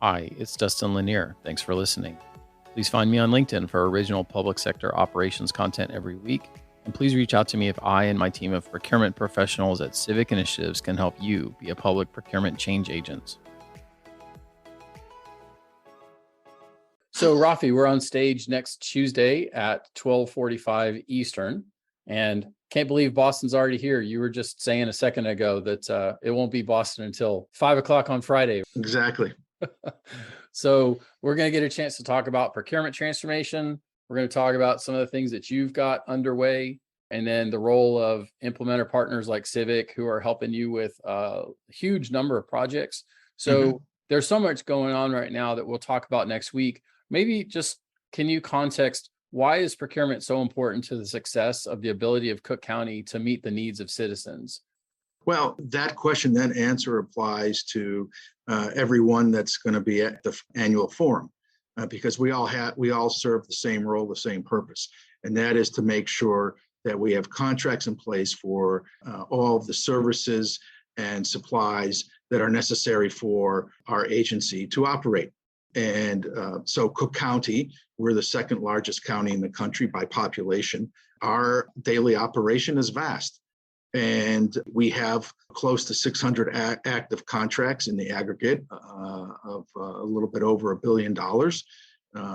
Hi, it's Dustin Lanier. Thanks for listening. Please find me on LinkedIn for original public sector operations content every week. And please reach out to me if I and my team of procurement professionals at Civic Initiatives can help you be a public procurement change agent. So, Raffi, we're on stage next Tuesday at 12:45 Eastern. And can't believe Boston's already here. You were just saying a second ago that it won't be Boston until 5 o'clock on Friday. Exactly. So we're going to get a chance to talk about procurement transformation. We're going to talk about some of the things that you've got underway, and then the role of implementer partners like Civic, who are helping you with a huge number of projects. So there's so much going on right now that we'll talk about next week. Maybe just can you context why is procurement so important to the success of the ability of Cook County to meet the needs of citizens? Well, that question, that answer applies to everyone that's going to be at the annual forum, because we all serve the same role, the same purpose, and that is to make sure that we have contracts in place for all of the services and supplies that are necessary for our agency to operate. And so Cook County, we're the second largest county in the country by population. Our daily operation is vast. And we have close to 600 active contracts in the aggregate of a little bit over $1 billion.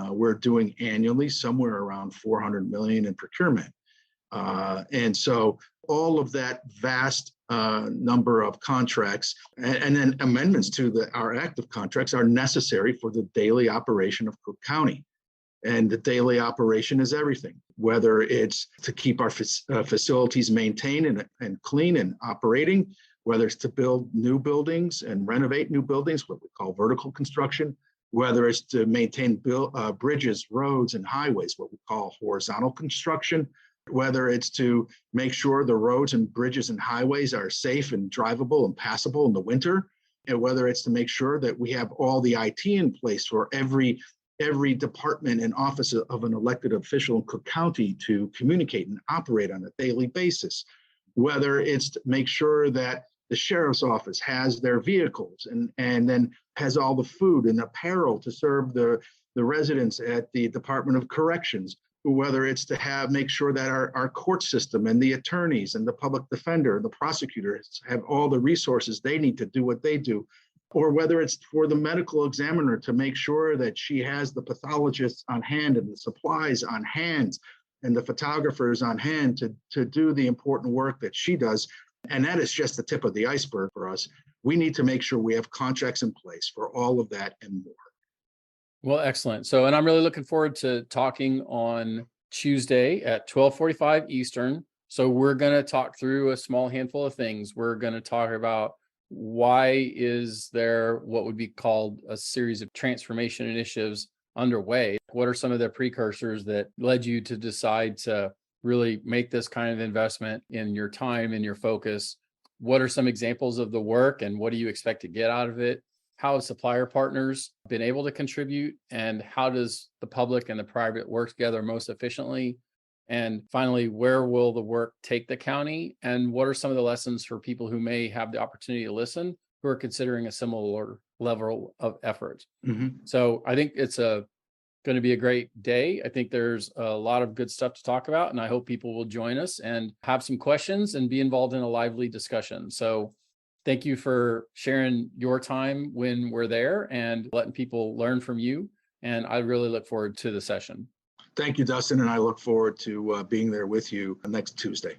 We're doing annually somewhere around 400 million in procurement. And so all of that vast number of contracts and then amendments to our active contracts are necessary for the daily operation of Cook County. And the daily operation is everything, whether it's to keep our facilities maintained and clean and operating, whether it's to build new buildings and renovate new buildings, what we call vertical construction, whether it's to maintain bridges, roads, and highways, what we call horizontal construction, whether it's to make sure the roads and bridges and highways are safe and drivable and passable in the winter, and whether it's to make sure that we have all the IT in place for every department and office of an elected official in Cook County to communicate and operate on a daily basis, whether it's to make sure that the sheriff's office has their vehicles and then has all the food and apparel to serve the residents at the Department of Corrections, whether it's to make sure that our court system and the attorneys and the public defender and the prosecutors have all the resources they need to do what they do, or whether it's for the medical examiner to make sure that she has the pathologists on hand and the supplies on hand and the photographers on hand to do the important work that she does. And that is just the tip of the iceberg for us. We need to make sure we have contracts in place for all of that and more. Well, excellent. So, and I'm really looking forward to talking on Tuesday at 12:45 Eastern. So we're going to talk through a small handful of things. We're going to talk about why is there what would be called a series of transformation initiatives underway? What are some of the precursors that led you to decide to really make this kind of investment in your time and your focus? What are some examples of the work and what do you expect to get out of it? How have supplier partners been able to contribute? And how does the public and the private work together most efficiently? And finally, where will the work take the county? And what are some of the lessons for people who may have the opportunity to listen, who are considering a similar level of effort? So I think it's going to be a great day. I think there's a lot of good stuff to talk about, and I hope people will join us and have some questions and be involved in a lively discussion. So thank you for sharing your time when we're there and letting people learn from you. And I really look forward to the session. Thank you, Dustin, and I look forward to being there with you next Tuesday.